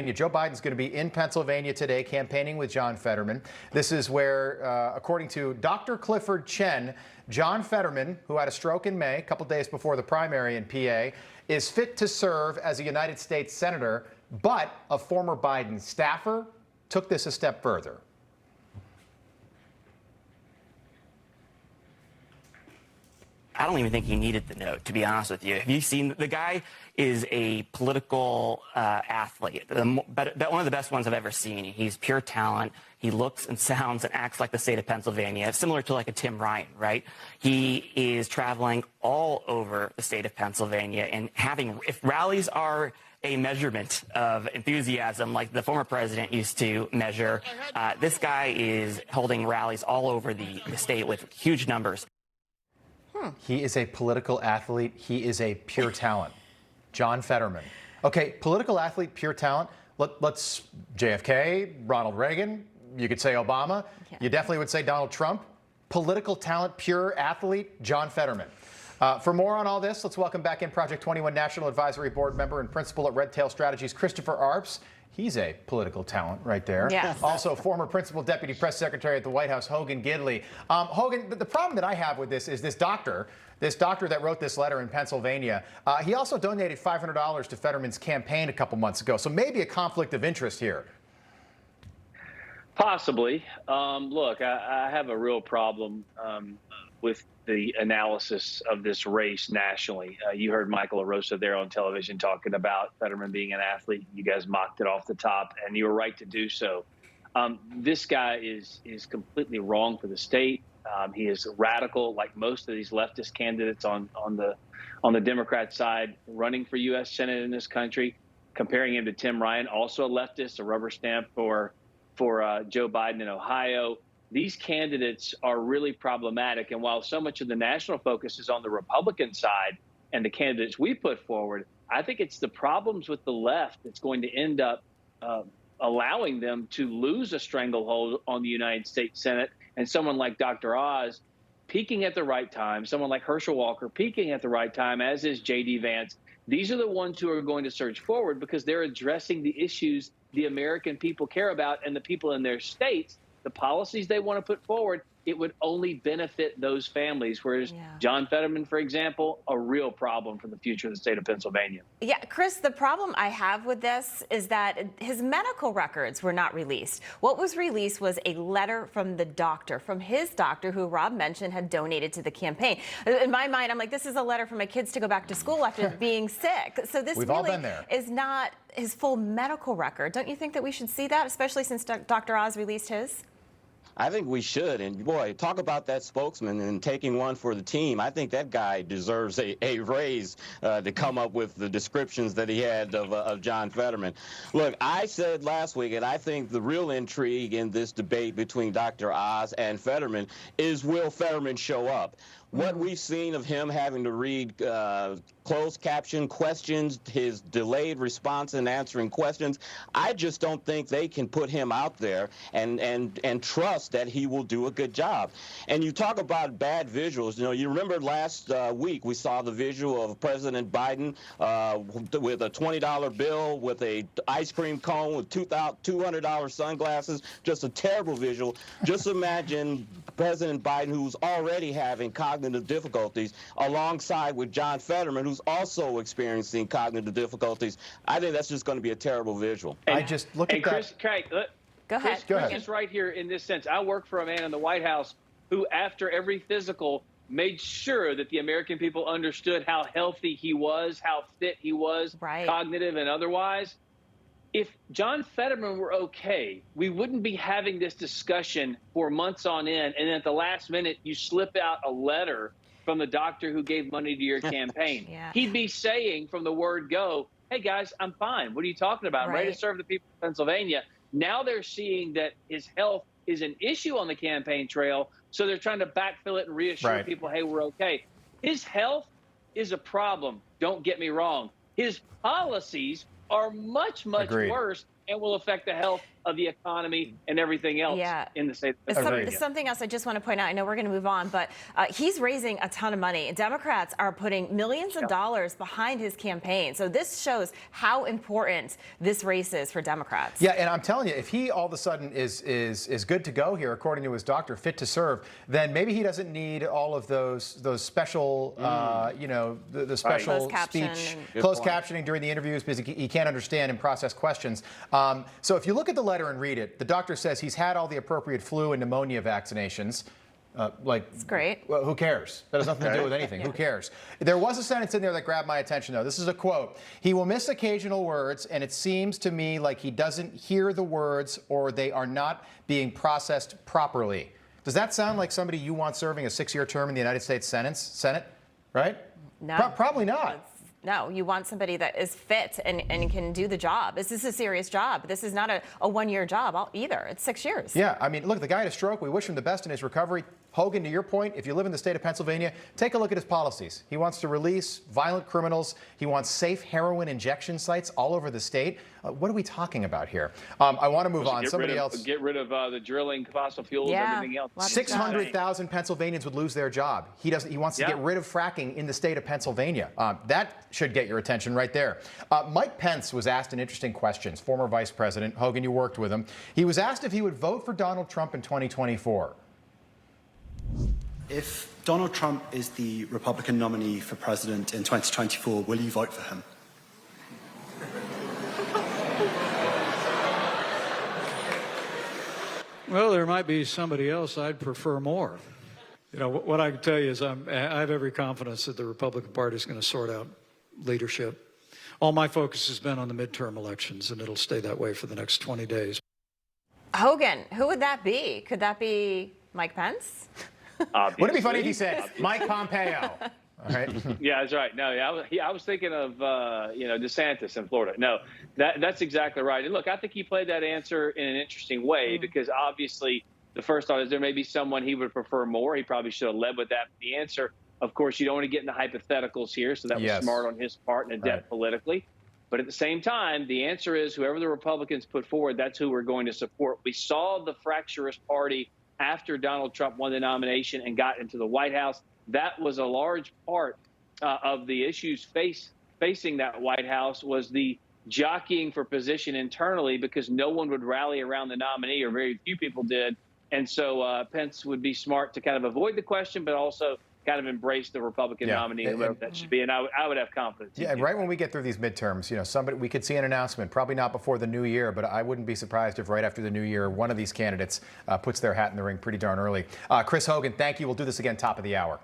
Joe Biden's going to be in Pennsylvania today campaigning with John Fetterman. This is where, according to Dr. Clifford Chen, John Fetterman, who had a stroke in May, a couple days before the primary in PA, is fit to serve as a United States senator, but a former Biden staffer took this a step further. I don't even think he needed the note, to be honest with you. Have you seen, the guy is a political athlete, one of the best ones I've ever seen. He's pure talent. He looks and sounds and acts like the state of Pennsylvania, similar to like a Tim Ryan, right? He is traveling all over the state of Pennsylvania and having, if rallies are a measurement of enthusiasm like the former president used to measure, this guy is holding rallies all over the state with huge numbers. He is a political athlete. He is a pure talent. John Fetterman. Okay, political athlete, pure talent. Let's JFK, Ronald Reagan. You could say Obama. Yeah. You definitely would say Donald Trump. Political talent, pure athlete, John Fetterman. For more on all this, let's welcome back in Project 21 National Advisory Board member and principal at Red Tail Strategies, Christopher Arps. He's a political talent right there. Yes. Also, former principal deputy press secretary at the White House, Hogan Gidley. Hogan, the problem that I have with this is this doctor that wrote this letter in Pennsylvania, he also donated $500 to Fetterman's campaign a couple months ago. So maybe a conflict of interest here. Possibly. Look, I have a real problem with the analysis of this race nationally. You heard Michael Arosa there on television talking about Fetterman being an athlete. You guys mocked it off the top, and you were right to do so. This guy is completely wrong for the state. He is radical, like most of these leftist candidates on the Democrat side running for U.S. Senate in this country. Comparing him to Tim Ryan, also a leftist, a rubber stamp for Joe Biden in Ohio. These candidates are really problematic. And while so much of the national focus is on the Republican side and the candidates we put forward, I think it's the problems with the left that's going to end up allowing them to lose a stranglehold on the United States Senate. And someone like Dr. Oz peaking at the right time, someone like Herschel Walker peaking at the right time, as is J.D. Vance. These are the ones who are going to surge forward because they're addressing the issues the American people care about and the people in their states. The policies they want to put forward, it would only benefit those families. Whereas John Fetterman, for example, a real problem for the future of the state of Pennsylvania. Yeah, Chris, the problem I have with this is that his medical records were not released. What was released was a letter from the doctor, from his doctor, who Rob mentioned had donated to the campaign. In my mind, I'm like, this is a letter for my kids to go back to school after being sick. So this really is not his full medical record. Don't you think that we should see that, especially since Dr. Oz released his? I think we should. And boy, talk about that spokesman and taking one for the team. I think that guy deserves a raise to come up with the descriptions that he had of John Fetterman. Look, I said last week, and I think the real intrigue in this debate between Dr. Oz and Fetterman is, will Fetterman show up? What we've seen of him having to read closed caption questions, his delayed response in answering questions, I just don't think they can put him out there and trust that he will do a good job. And you talk about bad visuals. You know, you remember last week we saw the visual of President Biden with a $20 bill, with a ice cream cone, with $200 sunglasses. Just a terrible visual. Just imagine President Biden, who's already having cognitive difficulties, alongside with John Fetterman, who's also experiencing cognitive difficulties. I think that's just going to be a terrible visual. And, I just look at Chris, that. Go ahead. Chris is right here in this sense. I work for a man in the White House who, after every physical, made sure that the American people understood how healthy he was, how fit he was, cognitive and otherwise. If John Fetterman were okay, we wouldn't be having this discussion for months on end, and then at the last minute you slip out a letter from the doctor who gave money to your campaign. He'd be saying from the word go, hey guys, I'm fine. What are you talking about? I'm ready to serve the people of Pennsylvania. Now they're seeing that his health is an issue on the campaign trail, so they're trying to backfill it and reassure people, hey, we're okay. His health is a problem, don't get me wrong. His policies are much, much worse and will affect the health of the economy and everything else in the state of Pennsylvania. Something else I just want to point out, I know we're going to move on, but he's raising a ton of money. Democrats are putting millions of dollars behind his campaign. So this shows how important this race is for Democrats. Yeah, and I'm telling you, if he all of a sudden is good to go here, according to his doctor, fit to serve, then maybe he doesn't need all of those special, the special speech, closed captioning during the interviews because he can't understand and process questions. So if you look at the letter and read it, the doctor says he's had all the appropriate flu and pneumonia vaccinations. It's great. Well, who cares? That has nothing to do with anything. Who cares? There was a sentence in there that grabbed my attention, though. This is a quote. He will miss occasional words, and it seems to me like he doesn't hear the words or they are not being processed properly. Does that sound like somebody you want serving a 6-year term in the United States Senate? Right? No. Probably not. No, you want somebody that is fit and can do the job. This is a serious job. This is not a 1-year job either. It's 6 years. Yeah, I mean, look, the guy had a stroke. We wish him the best in his recovery. Hogan, to your point, if you live in the state of Pennsylvania, take a look at his policies. He wants to release violent criminals. He wants safe heroin injection sites all over the state. What are we talking about here? I want to move on. Somebody else. Get rid of the drilling, fossil fuels, everything else. 600,000 Pennsylvanians would lose their job. He wants to get rid of fracking in the state of Pennsylvania. That should get your attention right there. Mike Pence was asked an interesting question. Former Vice President Hogan, you worked with him. He was asked if he would vote for Donald Trump in 2024. If Donald Trump is the Republican nominee for president in 2024, will you vote for him? Well, there might be somebody else I'd prefer more. You know, what I can tell you is I have every confidence that the Republican Party is going to sort out leadership. All my focus has been on the midterm elections, and it'll stay that way for the next 20 days. Hogan, who would that be? Could that be Mike Pence? Wouldn't it be funny if he said Mike Pompeo? All right. Yeah, that's right. No, I was thinking of DeSantis in Florida. No, that's exactly right. And look, I think he played that answer in an interesting way because obviously the first thought is there may be someone he would prefer more. He probably should have led with that. The answer, of course, you don't want to get into hypotheticals here, so that was smart on his part and adept politically. But at the same time, the answer is whoever the Republicans put forward, that's who we're going to support. We saw the fractious party after Donald Trump won the nomination and got into the White House. That was a large part of the issues facing that White House was the jockeying for position internally because no one would rally around the nominee, or very few people did. And so Pence would be smart to kind of avoid the question, but also kind of embrace the Republican nominee, whoever that should be. And I would have confidence. Yeah, and right when we get through these midterms, we could see an announcement, probably not before the new year, but I wouldn't be surprised if right after the new year, one of these candidates puts their hat in the ring pretty darn early. Chris Hogan, thank you. We'll do this again top of the hour.